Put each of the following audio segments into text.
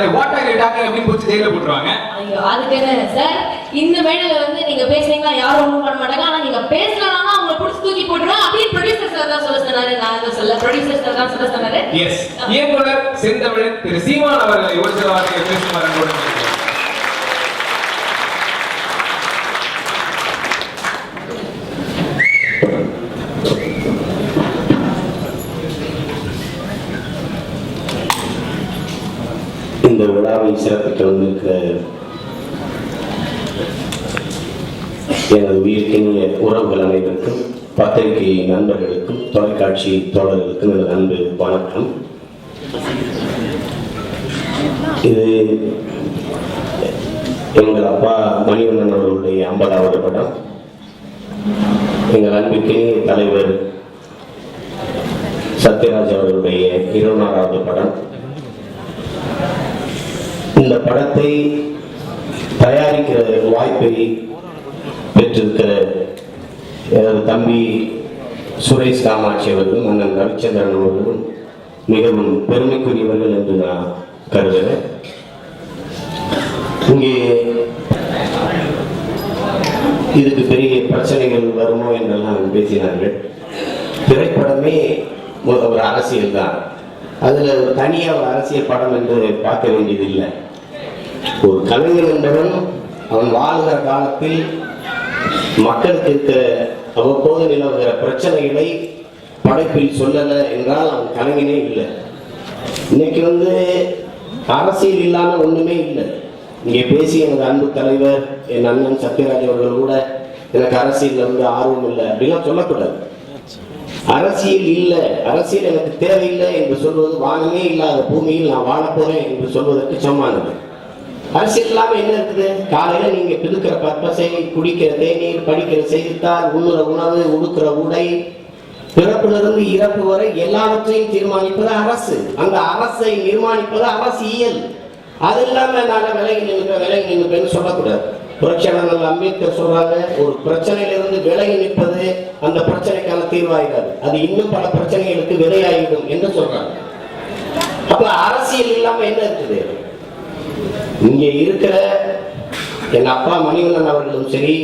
சொன்னாலே what are you talking அப்படின்னு புடிச்சு ஜெயில போட்டுருவாங்க. ஐயோ அதுக்கு என்ன சார், இந்த மேடையில வந்து நீங்க பேசுறீங்களா யாரும் ஒண்ணும் பண்ண மாட்டாங்க. ஆனா நீங்க பேசலனா அவங்க புடிச்சு தூக்கி போட்டுருவாங்க. அப்படியே ப்ரொடியூசர் சார் தான் சொல்ல சொன்னாரு, நான் தான் சொல்ல, ப்ரொடியூசர் சார் தான் சொல்ல சொன்னாரு. எஸ், இயக்குனர் செந்தமிழன் திரு சீமான் அவர்களை ஒரு சில வார்த்தைகள் பேசுமாறு அன்போடு இந்த விழாவை சிறப்பிக்க வந்திருக்கிற எனது உயிர்க்கினிய உறவுகள் அனைவருக்கும், பத்திரிகை நண்பர்களுக்கும், தொலைக்காட்சி தோழர்களுக்கும் எனது அன்பு வணக்கம். இது எங்கள் அப்பா மணிவண்ணன் அவர்களுடைய 50வது படம். எங்கள் அன்புக்கினிய தலைவர் சத்யராஜ் அவர்களுடைய 21வது படம். இந்த படத்தை தயாரிக்கிற வாய்ப்பை பெற்றிருக்கிற எனது தம்பி சுரேஷ் காமாட்சி அவர்களும் அண்ணன் ரவிச்சந்திரன் அவர்களும் மிகவும் பெருமைக்குரியவர்கள் என்று நான் கருதுகிறேன். இங்கே இதுக்கு பெரிய பிரச்சனைகள் வருமோ என்றெல்லாம் பேசினார்கள். திரைப்படமே ஒரு அரசியல் தான். அதுல ஒரு தனியாக ஒரு அரசியல் படம் என்று பார்க்க வேண்டியதில்லை. ஒரு கலைஞர் என்பவன் அவன் வாழ்கிற காலத்தில் மக்களுக்கு இருக்கிற அவ்வப்போது நிலவுகிற பிரச்சனைகளை படைப்பில் சொல்லலை என்றால் அவன் கலைஞனே இல்லை. இன்னைக்கு அரசியல் இல்லாம ஒண்ணுமே இல்லை. இங்கே பேசி எனது அன்பு தலைவர் என் அண்ணன் சத்யராஜ் அவர்கள் கூட எனக்கு அரசியல் ஆர்வம் இல்லை அப்படிலாம் சொல்லக்கூடாது. அரசியல் இல்லை, அரசியல் எனக்கு தேவையில்லை என்று சொல்வது வானமே இல்லாத பூமியில் நான் வாழப்போறேன் என்று சொல்வதற்கு சமமானது. அரசியல் இல்லாம என்ன இருக்குது? காலையில நீங்க பிதுக்கிற பற்பசை, குடிக்கிற தேநீர், படிக்கிற செய்தித்தாள், உண்ணுற உணவு, உடுக்கிற உடை, பிறப்பிலிருந்து இறப்பு வரை எல்லாவற்றையும் தீர்மானிப்பது அரசு. அந்த அரசை நிர்மாணிப்பது அரசியல். அது இல்லாம நான் விலகி நிற்பேன்னு சொல்லக்கூடாது. புரட்சியாளர் அம்பேத்கர் சொல்றாங்க, ஒரு பிரச்சனையிலிருந்து விலகி நிற்பது அந்த பிரச்சனைக்கான தீர்வாயிடாது, அது இன்னும் பல பிரச்சனைகளுக்கு விலையாகிடும் என்று சொல்றாங்க. அப்ப அரசியல் இல்லாம என்ன இருக்குது? இங்கே இருக்கிற என் அப்பா மணிவண்ணன் அவர்களும் சரி,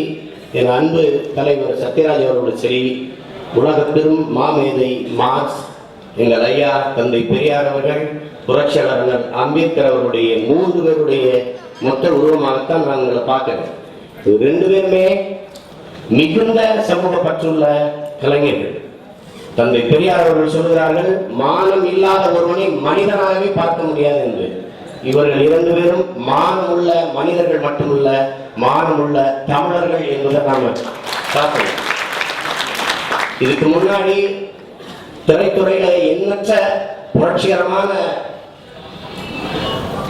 என் அன்பு தலைவர் சத்யராஜ் அவர்களும் சரி, உலக பெரும் மாமேதை மார்க்ஸ், எங்கள் ஐயா தந்தை பெரியார் அவர்கள், புரட்சியாளர் அம்பேத்கர் அவருடைய 3 பேருடைய மொத்த உருவமாகத்தான் நான் உங்களை பார்க்கிறேன். 2 பேருமே மிகுந்த சமூக பற்றுள்ள கலைஞர்கள். தந்தை பெரியார் அவர்கள் சொல்கிறார்கள், மானம் இல்லாத ஒருவனை மனிதனாகவே பார்க்க முடியாது என்று. இவர்கள் 2 பேரும் மானமுள்ள மனிதர்கள் மட்டுமல்ல, மானமுள்ள தமிழர்கள் என்பதை நாம் பார்க்கணும். இதுக்கு முன்னாடி திரைத்துறையில எண்ணற்ற புரட்சிகரமான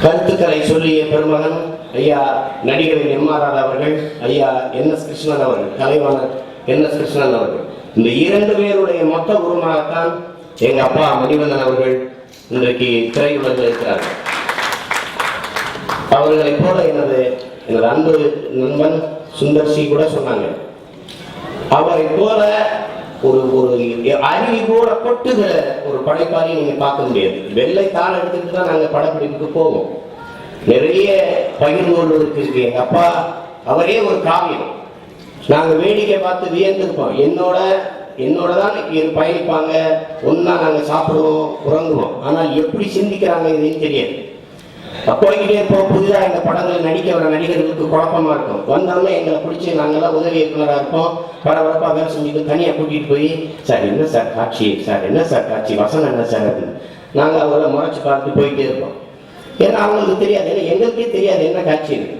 கருத்துக்களை சொல்லிய பெருமகன் ஐயா நடிகர் எம்.ஆர். ராதா அவர்கள், ஐயா என்.எஸ். கிருஷ்ணன் அவர்கள், கலைவாணர் என்.எஸ். கிருஷ்ணன் அவர்கள், இந்த 2 பேருடைய மொத்த உருவமாகத்தான் எங்க அப்பா மணிவண்ணன் அவர்கள் இன்றைக்கு திரையுலகில் இருக்கிறார்கள். அவர்களை போல எனது அன்பு நண்பன் சுந்தர்சி கூட சொன்னாங்க, அவரை போல ஒரு அருவி போல கொட்டுகிற ஒரு படைப்பாளி நீங்க பார்க்க முடியாது. வெள்ளை தாள் எடுத்துட்டு தான் நாங்க படப்பிடிப்புக்கு போவோம். நிறைய பகிர்ந்து கொள்வதற்கு இருக்கு. எங்க அப்பா அவரே ஒரு காவியம். நாங்க வேடிக்கை பார்த்து வியந்திருப்போம். என்னோட தான் பயணிப்பாங்க, ஒன்னா நாங்க சாப்பிடுவோம், உறங்குவோம். ஆனால் எப்படி சிந்திக்கிறாங்க இதுன்னு தெரியாது. போய்கிட்டே இருப்போம். புதிதாக இந்த படங்களை நடிக்க வர நடிகர்களுக்கு குழப்பமா இருக்கும். வந்தோம்னா எங்களை பிடிச்சி நாங்கெல்லாம் உதவி இயக்குனராக இருப்போம். பரபரப்பாக வேலை செஞ்சுட்டு தனியாக கூட்டிகிட்டு போய், சார் என்ன சார் காட்சி, சார் என்ன சார் காட்சி, வசனம் என்ன சார் அப்படின்னு நாங்கள் அவங்கள முறைச்சி பார்த்து போயிட்டே இருப்போம். ஏன்னா அவங்களுக்கு தெரியாது, ஏன்னா எங்களுக்கே தெரியாது என்ன காட்சி இருக்கு.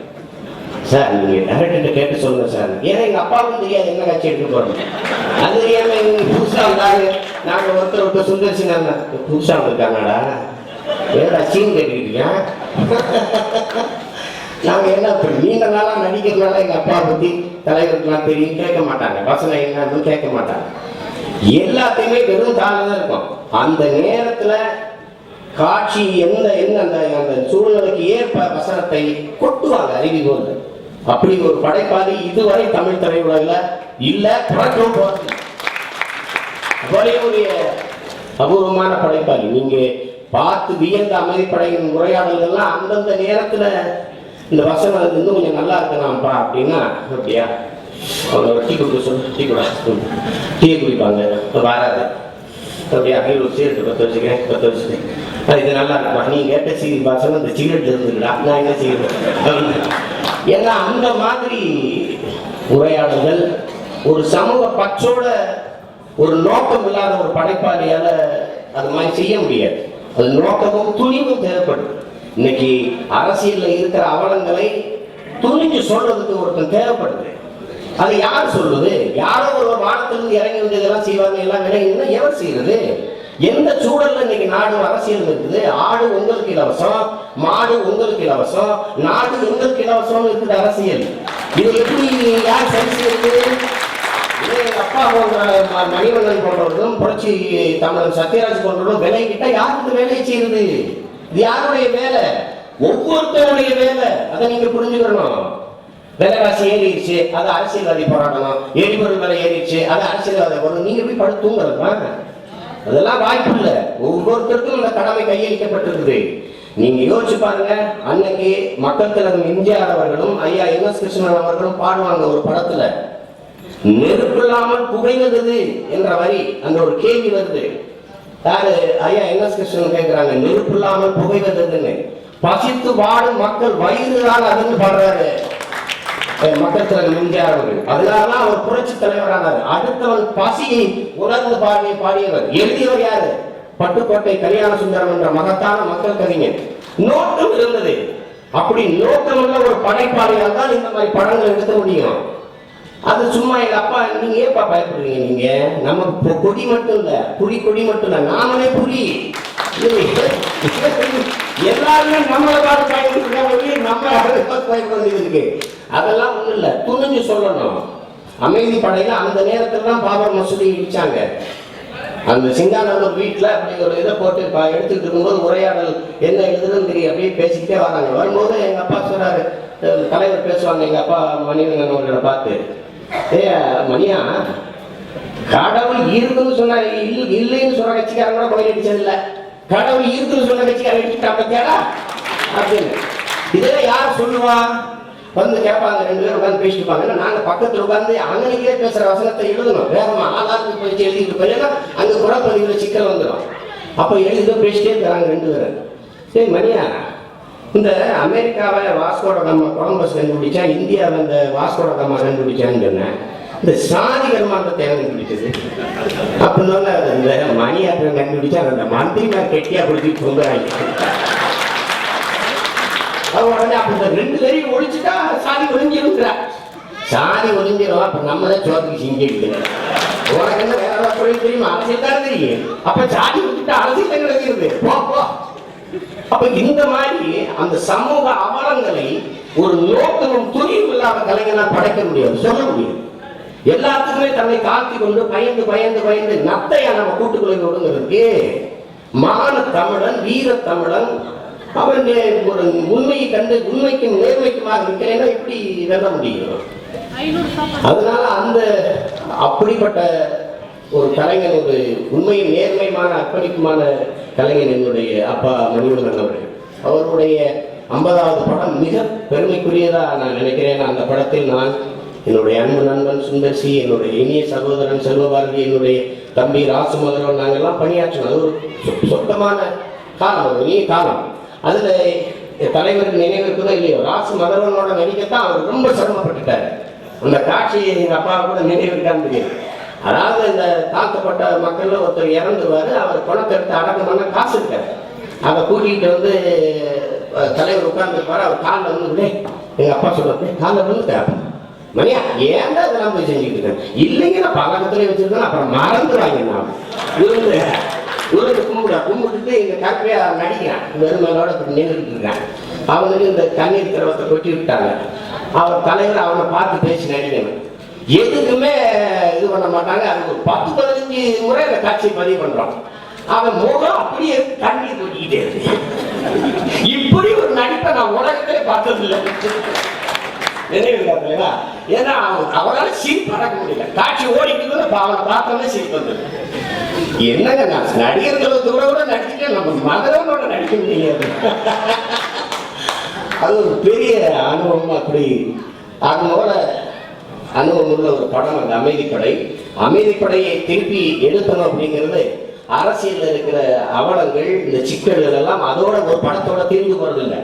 சார் நீங்கள் டேரக்டர்கிட்ட கேட்டு சொல்லுங்க சார். ஏன்னா எங்கள் அப்பாவுக்கும் தெரியாது என்ன காட்சி எடுக்க போகிறோம். அது தெரியாமல் எங்க புதுசாக வந்தாங்க. நாங்கள் ஒருத்தர் சுந்தர்சி புதுசாக வந்திருக்காங்கடா, ஏடா சீன் கேட்டுக்கிட்டீங்க. நாங்க என்ன நீண்ட நாளா நடிக்கிறதுனால எங்க அப்பா பத்தி தலைவருக்குலாம் தெரியும், கேட்க மாட்டாங்க. வசனம் என்னன்னு கேட்க மாட்டாங்க. எல்லாத்தையுமே வெறும் தாளம் தான் இருக்கும். அந்த நேரத்துல காட்சி அந்த சூழ்நிலைக்கு ஏற்ப வசனத்தை கொட்டுவாங்க அருவி போல. அப்படி ஒரு படைப்பாளி இதுவரை தமிழ் திரையுலகில் இல்ல, பிறக்கவும் போறது. ஒரு அபூர்வமான படைப்பாளி. நீங்க பார்த்து வியந்த அமைதிப்படையின் உரையாடல்கள்லாம் அந்தந்த நேரத்துல இந்த வசனம் இன்னும் கொஞ்சம் நல்லா இருக்கலாம்ப்பா அப்படின்னா, அப்படியா அவங்க டீ குடிக்க சொல்லு, டீ குடிப்பாங்க, வராது அப்படியே அப்படியே ஒரு சீரட்டு பற்ற வச்சுக்கிறேன் இது நல்லா இருக்குப்பா, நீ கேட்ட வசனம் இந்த சீரட்டு இருந்துடா, நான் என்ன செய்யறது. ஏன்னா அந்த மாதிரி உரையாடல்கள் ஒரு சமூக பற்றோட ஒரு நோக்கம் இல்லாத ஒரு படைப்பாளியால அது மாதிரி செய்ய முடியாது. அது நோக்கமும் துணிவும் தேவைப்படுது. இன்னைக்கு அரசியல்ல இருக்கிற அவலங்களை துணிஞ்சு சொல்றதுக்கு ஒருத்தன் தேவைப்படுது. அது யார் சொல்லுது? யாரோ ஒரு வானத்திலிருந்து இறங்கி வந்து இதெல்லாம் செய்வாங்க, எல்லாம் விளையுதுன்னா எவர் செய்யறது? எந்த சூழல்ல இன்னைக்கு நாடு அரசியல் இருக்குது? ஆடு உங்களுக்கு இலவசம், மாடு உங்களுக்கு இலவசம், நாடு உங்களுக்கு இலவசம் இருக்குது அரசியல். இது எப்படி யார் சரி செய்யுது? எங்க அப்பா போன்ற மணிவண்ணன் போன்றவர்களும் புரட்சி தமிழன் சத்யராஜ் போன்றவர்களும் விலை கிட்ட யாருக்கு வேலை செய்யுது? இது யாருடைய வேலை? ஒவ்வொருத்தருடைய வேலை. அதை நீங்க புரிஞ்சுக்கணும். விலைவாசி ஏறிடுச்சு, அது அரசியல்வாதி போராடணும். எரிபொருள் விலை ஏறிடுச்சு, அது அரசியல்வாதி போடணும். நீங்க போய் படுத்து தூங்குறதுமா? அதெல்லாம் வாய்ப்பு இல்லை. ஒவ்வொருத்தருக்கும் இந்த கடமை கையளிக்கப்பட்டிருக்குது. நீங்க யோசிச்சு பாருங்க. அன்னைக்கு மக்கள் தலைவர் எம்ஜிஆர் அவர்களும் ஐயா என்.எஸ். கிருஷ்ணன் அவர்களும் பாடுவாங்க ஒரு படத்துல, நெருப்பில்லாமல் புகைவது என்ற வரி. அந்த ஒரு கேள்வி வருது. யாரு? ஐயா என்.எஸ். கிருஷ்ணன் கேட்கிறாங்க, நெருப்பில்லாமல் புகைவதுன்னு. பசித்து வாடும் மக்கள் வயிறு தான் அதுன்னு பாடுறாரு மக்கள் தலைவர் எம்ஜிஆர் அவர்கள். அதனாலதான் அவர் புரட்சி தலைவரானார். அடுத்தவன் பசியை உணர்ந்து பாடியவர். எழுதியவர் யாரு? பட்டுக்கோட்டை கல்யாண சுந்தரம் என்ற மகத்தான மக்கள் கவிஞர். நோக்கம் இருந்தது. அப்படி நோக்கமுள்ள ஒரு படைப்பாளியால் தான் இந்த மாதிரி படங்கள் எடுக்க முடியும். அது சும்மா எங்க அப்பா, நீங்க ஏப்பா பயப்படுறீங்க? நீங்க நம்ம கொடி மட்டும் இல்ல, கொடி மட்டும் இல்ல, நாமளே புலி. எல்லாருமே நம்மளை பார்த்து பயன்படுத்தி நம்ம பயன்படுத்தி இருக்கு. அதெல்லாம் ஒண்ணு இல்ல, துணிஞ்சு சொல்லணும். அமைதி படையில அந்த நேரத்துல தான் பாபர் மசூதி இடிச்சாங்க. அந்த சிங்கானூர் வீட்டுல அப்படி ஒரு இதை போட்டு எடுத்துட்டு இருக்கும்போது உரையாடல் என்ன எழுதுன்னு தெரியும், அப்படியே பேசிக்கிட்டே வராங்க. வரும்போது எங்க அப்பா சொல்றாரு, தலைவர் பேசுவாங்க, எங்க அப்பா மணிவண்ணன் அவர்களை பார்த்து, ஏ மணியா, கடவுள் இருக்குன்னு சொன்ன இல்லைன்னு சொன்ன கட்சிக்காரங்க கூட கோயில் அடிச்சது இல்ல, கடவுள் இருக்குன்னு சொன்ன கட்சிக்காரங்க அடிச்சுட்டாங்க அப்படின்னு. இதெல்லாம் யார் சொல்லுவா? வந்து கேட்பாங்க, ரெண்டு பேரும் உட்காந்து பேசிட்டு. நாங்க பக்கத்துல உட்காந்து அங்கனைக்கே பேசுற வசனத்தை எழுதணும். வேகமா ஆதாரத்துக்கு போயிட்டு எழுதிட்டு போயிடலாம். அங்க குறப்பதிவுல சிக்கல் வந்துடும். அப்ப எழுத பேசிட்டே இருக்கிறாங்க ரெண்டு பேரும். சரி மணியா, இந்த அமெரிக்காவை வாஸ்கோட காமா கொலம்பஸ் கண்டுபிடிச்சா, இந்தியாவை இந்த வாஸ்கோட காமா கண்டுபிடிச்சான்னு சொன்னேன். இந்த சாதி கர்மாந்தத்தை கண்டுபிடிச்சது அப்படின்னு இந்த மணியாற்றம் கண்டுபிடிச்சா அந்த மந்திரிமார் கெட்டியா கொடுத்துட்டு சொல்றாங்க. உடனே அப்ப ரெண்டு பேரையும் ஒழிச்சுட்டா சாதி ஒழிஞ்சிருக்கிறார். சாதி ஒழிஞ்சிடும். அப்ப நம்ம தான் சோதனைக்கு செஞ்சிருக்கு. உனக்கு என்ன வேற ஏதாவது தொழில் தெரியுமா? அரசியல் தானே தெரியும். அப்ப சாதி விட்டுட்டா அரசியல் கிடைக்கிறது. அப்ப இந்த மாதிரி அந்த சமூக அவலங்களை ஒரு நோக்கமும் துணிவும் இல்லாத கலைஞனால் படைக்க முடியாது, சொல்ல முடியாது. எல்லாத்துக்குமே தன்னை காத்தி கொண்டு பயந்து பயந்து பயந்து நத்தையா நம்ம கூட்டுக்குள்ள விடுங்கிறதுக்கு மான தமிழன், வீர தமிழன், அவன் ஒரு உண்மையை கண்டு உண்மைக்கும் நேர்மைக்குமாக இருக்கிறேன்னா எப்படி வெல்ல முடியும்? அதனால அந்த அப்படிப்பட்ட ஒரு கலைஞன், ஒரு உண்மையும் நேர்மையான அர்ப்பணிக்குமான கலைஞன் என்னுடைய அப்பா மணிவண்ணன் அவர்கள். அவருடைய 50வது படம் மிக பெருமைக்குரியதா நான் நினைக்கிறேன். அந்த படத்தில் நான், என்னுடைய அன்பு நண்பன் சுந்தர்சி, என்னுடைய இனிய சகோதரன் செல்வபாரதி, என்னுடைய தம்பி ராசுமதரன், நாங்கெல்லாம் பணியாற்றணும். அது ஒரு சொந்தமான காலம், ஒரு இனிய காலம். அதுல தலைவருக்கு நினைவிருக்குதோ இல்லையோ, ராசு மதரவனோட நடிக்கத்தான் அவர் ரொம்ப சிரமப்பட்டுட்டார். அந்த காட்சியை எங்க அப்பா கூட நினைவிருக்கான்னு தெரியும். அதாவது இந்த தாழ்த்தப்பட்ட மக்கள்ல ஒருத்தர் இறந்துருவாரு, அவர் குணத்தை எடுத்து அடக்கம் பண்ண காசு இருக்காரு. அதை கூட்டிகிட்டு வந்து தலைவர் உட்கார்ந்துருப்பாரு. அவர் காலில் வந்து, எங்க அப்பா சொல்றது, காலில் விழுந்துட்டாரு. மணியா ஏன்டா இதெல்லாம் போய் செஞ்சுட்டு இருக்கேன்? இல்லைங்க, நான் பழக்கத்திலே வச்சிருக்கேன், அப்புறம் மறந்துடுவாங்க. நான் விழுந்து கும்பிட்டுட்டு எங்க கற்கையா நடிக்கிறான், வெறுமையோட நின்றுட்டு இருக்கான். அவனுக்கு இந்த தண்ணீர் திரவத்தை கொட்டி விட்டாங்க. அவர் தலைவர் அவனை பார்த்து பேசி நடிக்கணும். எதுக்குமே இது பண்ண மாட்டாங்க. அது ஒரு 10-15 முறை இந்த காட்சியை பதிவு பண்றோம். அவன் முகம் அப்படியே தண்ணீர் கொட்டிக்கிட்டே இருக்கு. இப்படி ஒரு நடிப்பை நான் உலகத்திலே பார்த்தது இல்லை. நினைவு தெரியுங்களா? ஏன்னா அவரால் சிரிப்பு அடக்க முடியல. காட்சி ஓடிட்டு அவனை பார்த்தோன்னே சிரிப்பு வந்தது. என்னங்க நான் நடிகர்களுக்கு கூட நடிச்சுட்டு நம்ம மகனோட நடிக்க முடியாது. அது ஒரு பெரிய அனுபவம். அப்படி அதனோட அனுபவம் உள்ள ஒரு படம் அந்த அமைதிப்படை. அமைதிப்படையை திருப்பி எடுக்கணும் அப்படிங்கிறது அரசியல் இருக்கிற அவலங்கள், இந்த சிக்கல்கள் எல்லாம் அதோட ஒரு படத்தோட தீர்ந்து போறதில்லை.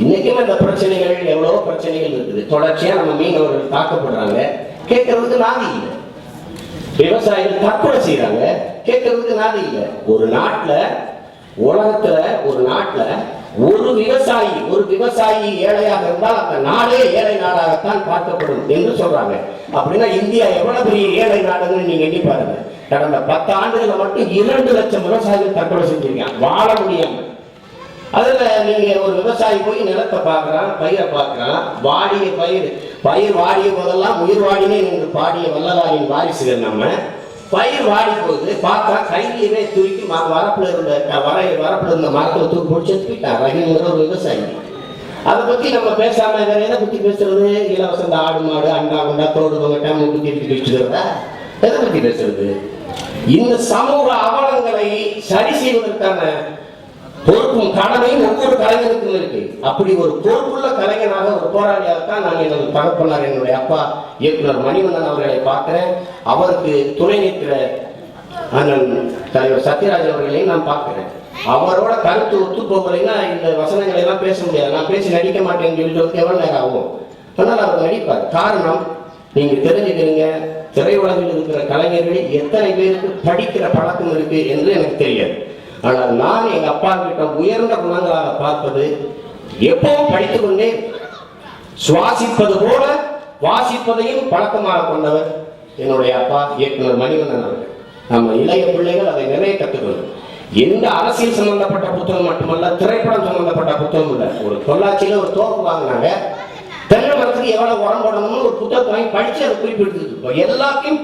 இன்னைக்கும் அந்த பிரச்சனைகள், எவ்வளவோ பிரச்சனைகள் இருக்குது. தொடர்ச்சியா நம்ம மீனவர்கள் தாக்கப்படுறாங்க, கேட்கறதுக்கு நாதி இல்லை. விவசாயிகள் தற்கொலை செய்யறாங்க, கேட்கறதுக்கு நாதி இல்லை. ஒரு நாட்டுல, உலகத்துல ஒரு நாட்டுல ஒரு விவசாயி ஏழையாக இருந்தால் அந்த நாடே ஏழை நாடாகத்தான் பார்க்கப்படும் என்று சொல்றாங்க. அப்படின்னா இந்தியா எவ்வளவு பெரிய ஏழை நாடுன்னு நீங்க எண்ணி பாருங்க. கடந்த 10 ஆண்டுகளை மட்டும் 2 லட்சம் விவசாயிகள் தற்கொலை செஞ்சிருக்காங்க வாழ முடியாம. அதுல நீங்க ஒரு விவசாயி போய் நிலத்தை பார்க்கறான், பயிரை பார்க்கறான், வாடிய பயிர் வாடிய போதெல்லாம் உயிர் வாடினே என்று பாடிய வல்லலாரின் வாரிசுகள் நம்ம. பயிர் வாடி போகுது, பார்த்தா கையிலே தூக்கி வரப்புல இருந்த மரத்துல தூக்கி போட்டு செத்துக்கிட்டான் ரஹீம்ங்கிற ஒரு விவசாயி. அதை பத்தி நம்ம பேசாம வேற எதை பத்தி பேசுறது? இலவசம் ஆடு மாடு அண்டா குண்டா தோடு பொங்கட்டா மூட்டு தீர்த்து வச்சுக்கிறதா? எதை பத்தி பேசுறது? இந்த சமூக அவலங்களை சரி செய்வதற்கான பொறுப்பும் கடமையும் ஒவ்வொரு கலைஞருக்கும் இருக்கு. அப்படி ஒரு பொறுப்புள்ள கலைஞனாக, ஒரு போராளியாகத்தான் நான் எனது தகப்பனார், என்னுடைய அப்பா இயக்குனர் மணிவண்ணன் அவர்களை பார்க்கிறேன். அவருக்கு துணை நிற்கிற அண்ணன் தலைவர் சத்யராஜ் அவர்களையும் நான் பார்க்கிறேன். அவரோட கருத்து ஒத்து போகலைன்னா இந்த வசனங்களை எல்லாம் பேச முடியாது. நான் பேசி நடிக்க மாட்டேன்னு சொல்லிட்டு எவ்வளவு நேரம் ஆகும். ஆனால் அவர் நடிப்பார். காரணம், நீங்க தெரிஞ்சுக்கிறீங்க, திரையுலகில் இருக்கிற கலைஞர்கள் எத்தனை பேருக்கு படிக்கிற பழக்கம் இருக்கு என்று எனக்கு தெரியாது. ஆனால் நான் எங்க அப்பா கிட்ட உயர்ந்த குணங்களாக பார்ப்பது, எப்பவும் படித்துக் கொண்டே சுவாசிப்பது போல வாசிப்பதையும் பழக்கமாக கொண்டவர் என்னுடைய அப்பா இயக்குனர் மணிவண்ணன் அவர்கள். நம்ம இளைய பிள்ளைகள் அதை நிறைய கற்றுக்கணும். எந்த அரசியல் சம்பந்தப்பட்ட புத்தகம் மட்டுமல்ல, திரைப்படம் சம்பந்தப்பட்ட புத்தகம் இல்லை. ஒரு பொள்ளாச்சியில ஒரு தோப்பு வாங்கினாங்க, தென்னை மரத்துக்கு எவ்வளவு உரம் போடணும்னு ஒரு புத்தகத்தை வாங்கி படிச்சு அதை குறிப்பிட்டு எல்லாத்தையும்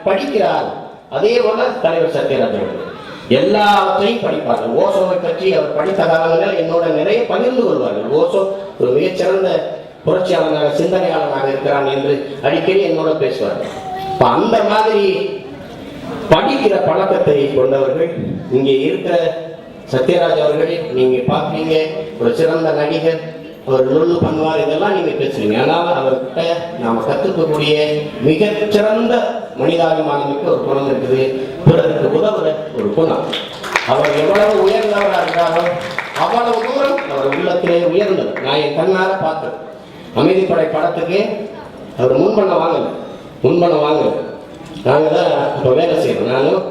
படிக்கிறார். அதே போல தலைவர் சத்யராஜ் அவர்கள் எல்லாத்தையும் படிப்பார்கள். ஓசோவை பற்றி அவர் படித்த காலங்களில் என்னோட நிறைய பகிர்ந்து கொள்வார்கள். ஓசோ ஒரு மிகச்சிறந்த புரட்சியாளனாக, சிந்தனையாளனாக இருக்கிறான் என்று அடிக்கடி என்னோட பேசுவார்கள். அந்த மாதிரி படிக்கிற பழக்கத்தை கொண்டவர்கள் இங்கே இருக்கிற சத்யராஜ் அவர்கள் நீங்க பார்ப்பீங்க. ஒரு சிறந்த நடிகர், அவர் நுண்ணு பண்ணுவார், இதெல்லாம் நீங்க பேசுறீங்க. ஆனால் அவர்கிட்ட நாம கற்றுக்கக்கூடிய மிகச்சிறந்த மனிதாபிமானமிக்க ஒரு குணம் இருக்குது, பிறருக்கு உதவுற ஒரு குணம். அவர் எவ்வளவு உயர்ந்தவராக இருந்தாலும் அவ்வளவு தூரம் அவர் உள்ளத்திலே உயர்ந்தவர். நான் என் கண்ணார பார்த்தேன். அமைதிப்படை படத்துக்கு அவர் முன்பணம் வாங்கல. நாங்க தான் இப்போ வேலை செய்யறோம். நானும்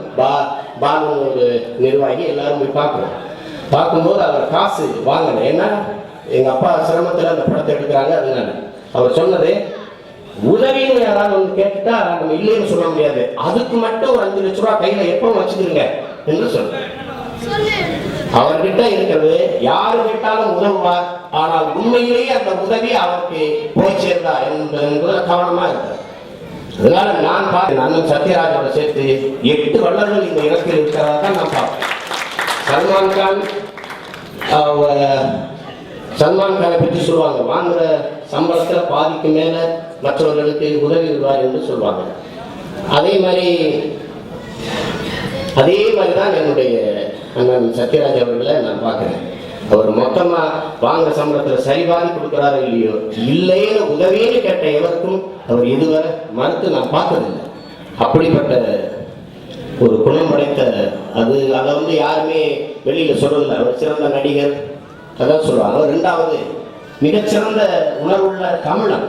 பாலு ஒரு நிர்வாகி எல்லாரும் போய் பார்க்குறோம். பார்க்கும்போது அவர் காசு வாங்கல. ஏன்னா எங்க அப்பா சிரமத்தில் அந்த படத்தை எடுக்கிறாங்க. அதனால அவர் சொன்னது, உதவின்னு யாராவது வந்து கேட்டுட்டா நம்ம இல்லைன்னு சொல்ல முடியாது, அதுக்கு மட்டும் ஒரு 5 லட்ச ரூபா கையில எப்பவும் வச்சுக்கிறீங்க என்று சொன்னார். அவர்கிட்ட இருக்கிறது யாரு கேட்டாலும் உதவுவார், ஆனால் உண்மையிலேயே அந்த உதவி அவருக்கு போய் சேர்ந்தா என்பது கவனமா இருக்கார். அதனால நான் பார்த்தேன், நானும் சத்யராஜோட சேர்த்து 8 வள்ளல்கள் இந்த இடத்தில் இருக்கிறதா தான் நான் பார்த்தேன். சல்மான் கானை பற்றி சொல்லுவாங்க, வாங்குற சம்பளத்துல பாதிக்கு மேல மற்றவர்களுக்கு உதவி விடுவார் என்று சொல்லுவாங்க. அதே மாதிரிதான் என்னுடைய அண்ணன் சத்யராஜ் அவர்களை நான் பார்க்கிறேன். அவர் மொத்தமா வாங்குற சம்பளத்துல சரிபாதி கொடுக்கிறாரோ இல்லையோ, இல்லைன்னு உதவின்னு கேட்ட எவருக்கும் அவர் இதுவரை மறுத்து நான் பார்த்ததில்லை. அப்படிப்பட்ட ஒரு குணம் படைத்த அதை யாருமே வெளியில சொல்றதில்லை. அவர் சிறந்த நடிகர், அதான் சொல்லுவாங்க. 2வது மிகச்சிறந்த உணர்வுள்ள தமிழன்.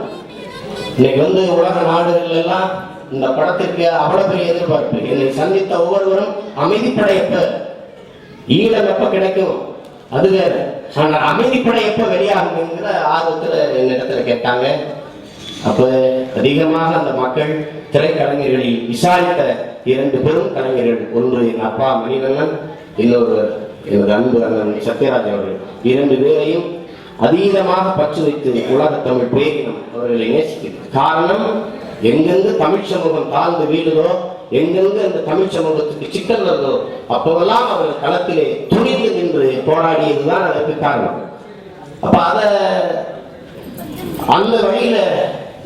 இன்னைக்கு உலக நாடுகள் எல்லாம் இந்த படத்திற்கு அவ்வளவு பெரிய எதிர்பார்ப்பு. என்னை சந்தித்த ஒவ்வொருவரும் அமைதிப்படை எப்ப, ஈழம் எப்ப கிடைக்கும் அது வேற, ஆனா அமைதிப்படை எப்ப வெளியாகுங்கிற ஆர்வத்துல என்னிடத்துல கேட்டாங்க. அப்ப அதிகமாக அந்த மக்கள் திரைக்கலைஞர்களில் விசாரித்த 2 பெரும் கலைஞர்கள், ஒன்று என் அப்பா மணிவண்ணன், இன்னொரு எனது அன்பு அண்ணன் சத்யராஜ் அவர்கள். 2 பேரையும் அதீதமாக பற்று வைத்து உலக தமிழ் பேரினம் அவர்களை நேசிக்கிறது. காரணம், எங்கெங்கு தமிழ் சமூகம் தாழ்ந்து வீழுதோ, எங்கெங்கு அந்த தமிழ் சமூகத்துக்கு சிக்கல் வருதோ, அப்போதெல்லாம் அவர்கள் களத்திலே துணிந்து நின்று போராடியதுதான் அதற்கு காரணம். அப்ப அந்த வழியில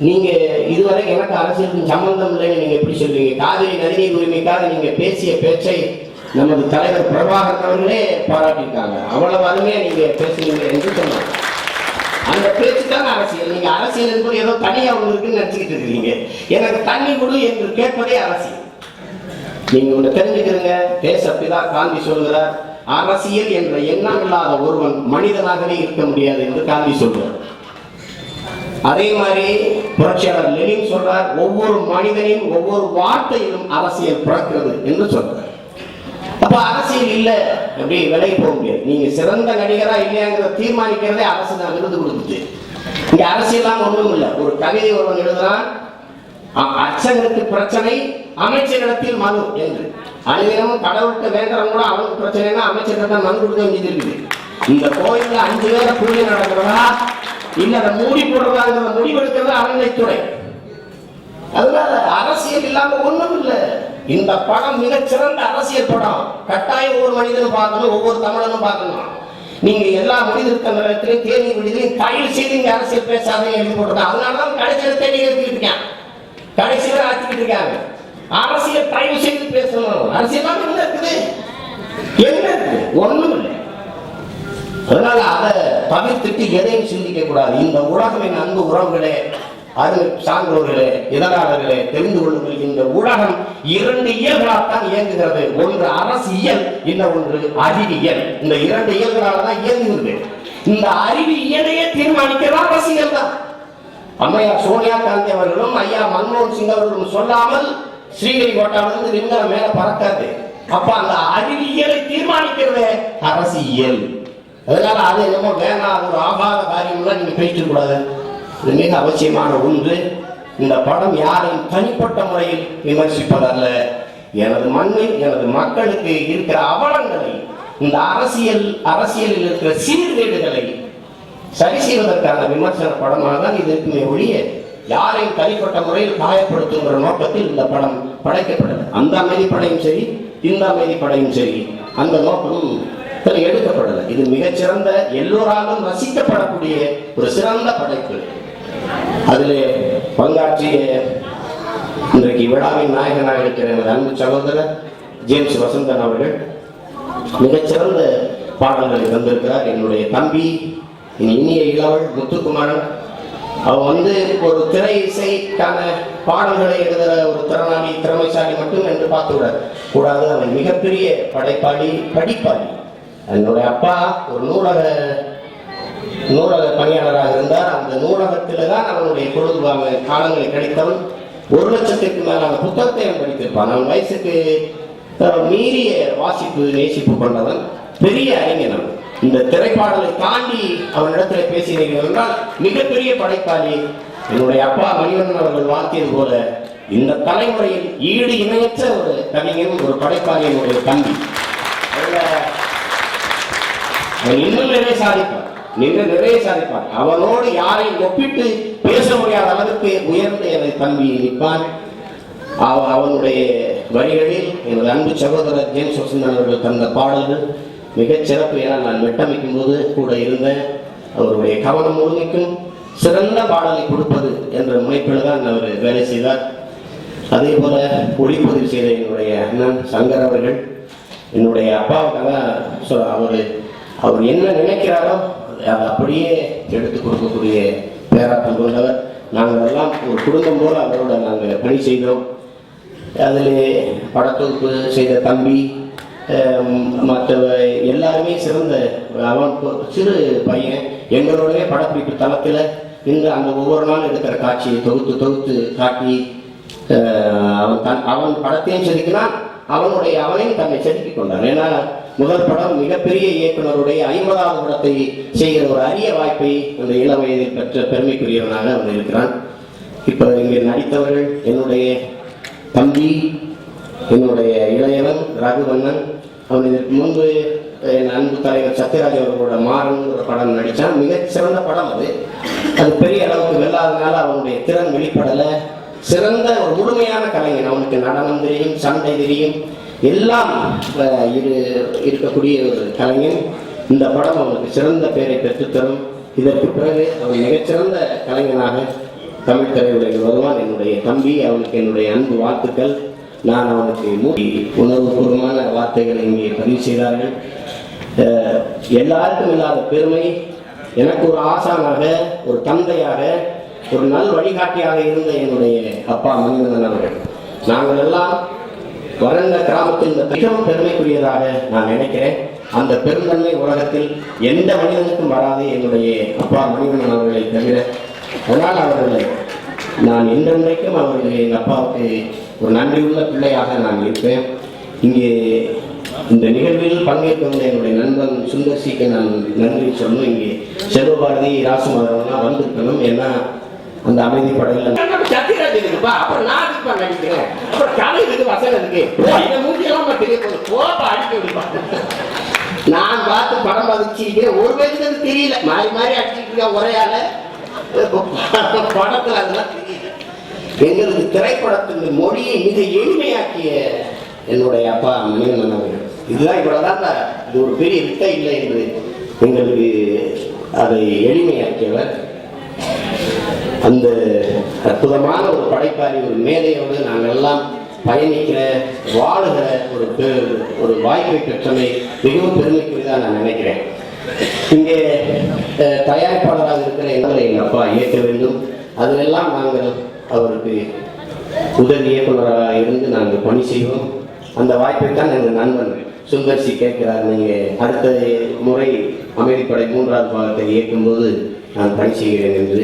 நீங்க இதுவரை எனக்கு அரசியலுக்கு சம்பந்தம் இல்லைன்னு நீங்க எப்படி சொல்றீங்க? காவிரி நதிநீர் உரிமைக்காக நீங்க பேசிய பேச்சை நமது தலைவர் பிரபாகரன் அவர்களே பாராட்டியிருக்காங்க. அவ்வளவு அருமையா நீங்க பேசுறீங்க என்று சொன்னாங்க. அந்த பேச்சு தான் அரசியல். நீங்க அரசியல் என்பது ஏதோ தனியா ஒன்று இருக்குன்னு நினைச்சுக்கிட்டு இருக்கீங்க. எனக்கு தண்ணி கொடு என்று கேட்பதே அரசியல். நீங்க ஒண்ணு தெரிஞ்சுக்கிறீங்க, தேசப்பிதா காந்தி சொல்கிறார், அரசியல் என்ற எண்ணம் இல்லாத ஒருவன் மனிதனாகவே இருக்க முடியாது என்று காந்தி சொல்றார். அதே மாதிரி புரட்சியாளர் லெனின் சொல்றார், ஒவ்வொரு மனிதனின் ஒவ்வொரு வார்த்தையிலும் அரசியல் பிறக்கிறது என்று சொல்றார். அப்ப அரசியல் இல்ல அப்படி விலை போக முடியாது. நீங்க சிறந்த நடிகரா இல்லையாங்கிறத தீர்மானிக்கிறதே அரசு தான் விருது கொடுத்துச்சு. இங்க அரசியலாம் ஒண்ணும் இல்லை. ஒரு கவிதை ஒருவன் எழுதுறான், அர்ச்சகருக்கு பிரச்சனை அமைச்சரிடத்தில் மனு என்று. அனுதினமும் கடவுள்கிட்ட வேண்டவங்க கூட அவனுக்கு பிரச்சனைனா அமைச்சர்கிட்ட மனு கொடுக்க வேண்டியது இருக்குது. இந்த கோயில்ல 5 பேரை பூஜை நடக்கிறதா இல்ல அதை மூடி போடுறதாங்கிற முடிவெடுக்கிறது அறநிலைத்துறை. அதனால அரசியல் இல்லாம ஒண்ணும் இல்லை. இந்த படம் மிகச்சிறந்த அரசியல் படம். கட்டாயம் ஒவ்வொரு மனிதனும் பார்க்கணும், ஒவ்வொரு தமிழனும் பார்க்கணும். நீங்க எல்லா முடிதிருக்க நேரத்திலையும் தேநீர் விடுதலையும் தயவு செய்து இங்க அரசியல் பேசாதீங்க எழுதி போட்டுருக்காங்க. அதனாலதான் கடைசியில் தேநீர் எடுத்துக்கிட்டு இருக்காங்க, கடைசியில ஆக்கிக்கிட்டு இருக்காங்க. அரசியல் தயவு செய்து பேசணும். அரசியல் என்ன இருக்குது? என்ன இருக்கு? ஒண்ணும் இல்லை. அதனால அதை தவிர்த்துட்டு எதையும் சிந்திக்க கூடாது. இந்த உலகமின் அன்பு உறவுகளே, அது சான்றோர்களே, இதழாளர்களே தெரிந்து கொள்ளுங்கள். இந்த உலகம் 2 இயல்களால்தான் இயங்குகிறது. ஒன்று அரசியல், இன்னொன்று அறிவியல். இந்த 2 இயல்களால் தான் இயங்குகிறது. இந்த அறிவியலையே தீர்மானிக்கிறது அரசியல் தான். அம்மையார் சோனியா காந்தி அவர்களும் ஐயா மன்மோகன் சிங் அவர்களும் சொல்லாமல் ஸ்ரீஹரிகோட்டாவிலிருந்து விண்கலம் மேல பறக்காது. அப்ப அந்த அறிவியலை தீர்மானிக்கிறதே அரசியல். அதனால அது என்னமோ வேணாம், ஒரு ஆகாத காரியம்லாம் நீங்க பேசிட்டு கூடாது. இது மிக அவசியமான ஒன்று. இந்த படம் யாரையும் தனிப்பட்ட முறையில் விமர்சிப்பதல்ல. எனது மண்ணில் எனது மக்களுக்கு இருக்கிற அவலங்களை, இந்த அரசியலில் இருக்கிற சீர்கேடுகளை சரி செய்வதற்கான விமர்சன படமாக தான் இது இருக்குமே ஒழிய யாரையும் தனிப்பட்ட முறையில் காயப்படுத்துங்கிற நோக்கத்தில் இந்த படம் படைக்கப்பட்டது. அந்த அமைதிப்படையும் சரி, இந்த அமைதிப்படையும் சரி, அந்த நோக்கம் எடுக்கப்படலை. இது மிகச்சிறந்த, எல்லோராலும் ரசிக்கப்படக்கூடிய ஒரு சிறந்த படைப்பு. அதிலே பங்காற்றிய இன்றைக்கு விழாவின் நாயகனாக இருக்கிற எனது அன்பு சகோதரர் ஜேம்ஸ் வசந்தன் அவர்கள் மிகச்சிறந்த பாடல்களை தந்திருக்கிறார். என்னுடைய தம்பி இனிய இளவல் முத்துக்குமாரன், அவன் ஒரு திரை இசைக்கான பாடல்களை எழுதுகிற ஒரு திறமைசாலி மட்டும் என்று பார்த்து விட கூடாது. அவன் மிகப்பெரிய படைப்பாளி, படிப்பாளி. என்னுடைய அப்பா ஒரு நூலக பணியாளராக இருந்தார். அந்த நூலகத்தில் தான் அவனுடைய பொழுது காலங்களை கிடைத்தவன். 1 லட்சத்திற்கு மேலான புத்தகத்தை அவன் படித்திருப்பான். அவன் வயசுக்கு மீறிய வாசிப்பு நேசிப்பு கொண்டவன், பெரிய அறிஞன். இந்த திரைப்பாடலை தாண்டி அவனிடத்தில் பேசினீர்கள் என்றால் மிகப்பெரிய படைப்பாளி. என்னுடைய அப்பா மணிவண்ணன் அவர்கள் வாழ்த்தியது போல இந்த தலைமுறையில் ஈடு இணையற்ற ஒரு கவிஞன், ஒரு படைப்பாளி என்னுடைய தம்பி. இன்னும் நிறைய சாதிப்பார். அவனோடு யாரையும் ஒப்பிட்டு பேச முடியாத அளவுக்கு உயர்ந்த எனது தம்பி நிற்பான். அவனுடைய வரிகளில் எனது அன்பு சகோதரர் ஜேம்ஸ் வசந்தன் அவர்கள் தந்த பாடல்கள் மிகச் சிறப்பு. என நான் மெட்டமைக்கும் போது கூட இருந்தேன். அவருடைய கவனம் முழுமைக்கும் சிறந்த பாடலை கொடுப்பது என்ற முனைப்பில் தான் அவர் வேலை செய்தார். அதே போல ஒளிப்பதிவு செய்த என்னுடைய அண்ணன் சங்கர் அவர்கள், என்னுடைய அப்பாவுக்காக அவர் என்ன நினைக்கிறாரோ அதை அப்படியே எடுத்துக் கொடுக்கக்கூடிய பேராற்றல் கொண்டவர். நாங்கள் எல்லாம் ஒரு குடும்பம் போல அவரோட நாங்கள் பணி செய்தோம். அதில் படத்தொகுப்பு செய்த தம்பி, மற்ற எல்லாருமே சிறந்த. அவன் சிறு பையன், எங்களுடைய படப்பிடிப்பு தளத்தில் இன்று அந்த ஒவ்வொரு நாள் எடுக்கிற காட்சியை தொகுத்து காட்டி அவன் படத்தையும் செதுக்கினான், அவனையும் தன்னை செதுக்கிக் கொண்டான். ஏன்னா முதல் படம் மிகப்பெரிய இயக்குனருடைய 50வது படத்தை செய்கிற ஒரு அரிய வாய்ப்பை அந்த இளம் வயதில் பெற்ற பெருமைக்குரியவனாக அவன் இருக்கிறான். இப்போ இங்கே நடித்தவர்கள் என்னுடைய தம்பி, என்னுடைய இளையவன் ரகுவண்ணன். அவன் இதற்கு முன்பு என் அன்பு தலைவர் சத்யராஜ் அவர்களோட மாறன் ஒரு படம் நடித்தான். மிகச் சிறந்த படம். அது பெரிய அளவுக்கு வெல்லாதனால அவனுடைய திறன் வெளிப்படலை. சிறந்த ஒரு முழுமையான கலைஞன். அவனுக்கு நடனம் தெரியும், சண்டை தெரியும், எல்லாம் இருக்கக்கூடிய ஒரு கலைஞன். இந்த படம் அவனுக்கு சிறந்த பெயரை பெற்றுத்தரும். இதற்கு பிறகு அவன் மிகச்சிறந்த கலைஞனாக தமிழ் திரையுலகில் வருவான். என்னுடைய தம்பி, அவனுக்கு என்னுடைய அன்பு வாழ்த்துக்கள். நான் அவனுக்கு உணர்வுபூர்வமான வார்த்தைகளை இங்கே பதிவு செய்தார்கள். எல்லாருக்கும் இல்லாத பெருமை எனக்கு ஒரு ஆசானாக, ஒரு தந்தையாக, ஒரு நல் வழிகாட்டியாக இருந்த என்னுடைய அப்பா மணிவண்ணன் அவர்கள். நாங்கள் எல்லாம் வளர்ந்த கிராமத்தில் மிகவும் பெருமைக்குரியதாக நான் நினைக்கிறேன். அந்த பெருந்தன்மை உலகத்தில் எந்த மனிதனுக்கும் வராது என்னுடைய அப்பா மணிவண்ணன் அவர்களை தவிர. அதனால் அவர்களை நான் என்றென்றைக்கும் அவர்கள் எங்கள் அப்பாவுக்கு ஒரு நன்றியுள்ள பிள்ளையாக நான் இருப்பேன். இங்கே இந்த நிகழ்வில் பங்கேற்க வந்த என்னுடைய நண்பன் சுந்தர்சிக்கு நான் நன்றி சொல்லணும். இங்கே செல்வபாரதி, ராசுமாதவெல்லாம் வந்திருக்கணும். ஏன்னா அந்த அமைதி படையில் சத்யராஜ் இருக்குப்பா, அப்புறம் நான் இருக்குப்பா நடிக்கிறேன், அப்புறம் கலை இருக்கு, வசனம் இருக்கு, இந்த மூஞ்சியெல்லாம் தெரிய போகுது, போப்பா அடிக்க விடுப்பா. நான் பார்த்து படம் பதிச்சிருக்கிறேன், ஒரு பேருக்கு அது தெரியல, மாறி மாறி அடிச்சுட்டு இருக்கேன் உரையால. படத்துல அதெல்லாம் தெரியல. எங்களுக்கு திரைப்படத்தின் மொழியை மிக எளிமையாக்கிய என்னுடைய அப்பா மணிவண்ணன் அவர்கள். இதுதான் இவ்வளவுதான், இது ஒரு பெரிய வித்தை இல்லை என்று எங்களுக்கு அதை எளிமையாக்கியவர். அந்த அற்புதமான ஒரு படைப்பாளி, ஒரு மேதையோடு நாங்கள் எல்லாம் பயணிக்கிற, வாழுகிற ஒரு வாய்ப்பை பெற்றமை மிகவும் பெருமைக்குரியதாக நான் நினைக்கிறேன். இங்கே தயாரிப்பாளராக இருக்கிற எங்களை எங்கள் அப்பா இயக்க வேண்டும். அதிலெல்லாம் நாங்கள் அவருக்கு உதவி இயக்குநராக இருந்து நாங்கள் பணி செய்வோம். அந்த வாய்ப்பை தான் எங்கள் நண்பன் சுந்தர்சி கேட்கிறார், நீங்கள் அடுத்த முறை அமைதிப்படை 3வது பாகத்தை இயக்கும்போது நான் பணி செய்கிறேன் என்று.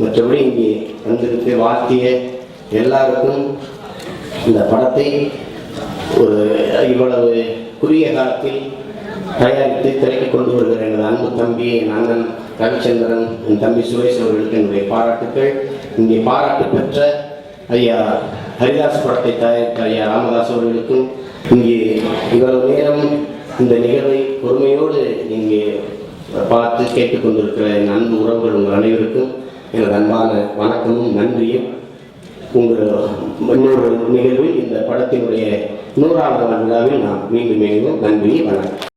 மற்றபடி இங்கே வந்திருக்கு வாழ்த்திய எல்லாருக்கும், இந்த படத்தை ஒரு இவ்வளவு குறுகிய காலத்தில் தயாரித்து திரைக்கு கொண்டு வருகிற எனது அன்பு தம்பி, என் அண்ணன் ரவிச்சந்திரன், என் தம்பி சுரேஷ் அவர்களுக்கு என்னுடைய பாராட்டுக்கள். இங்கே பாராட்டு பெற்ற ஐயா ஹரிதாஸ் படத்தை தயாரித்த ஐயா ராமதாஸ் அவர்களுக்கும், இங்கே இவ்வளவு நேரம் இந்த நிகழ்வை பொறுமையோடு இங்கே பார்த்து கேட்டுக்கொண்டிருக்கிற என் அன்பு உறவுகள் உங்கள் அனைவருக்கும் எனது அன்பான வணக்கமும் நன்றியும். உங்கள் இன்னொரு நிகழ்வில் இந்த படத்தினுடைய 100வது விழாவில் நாம் மீண்டும் இணைவோம். நன்றி, வணக்கம்.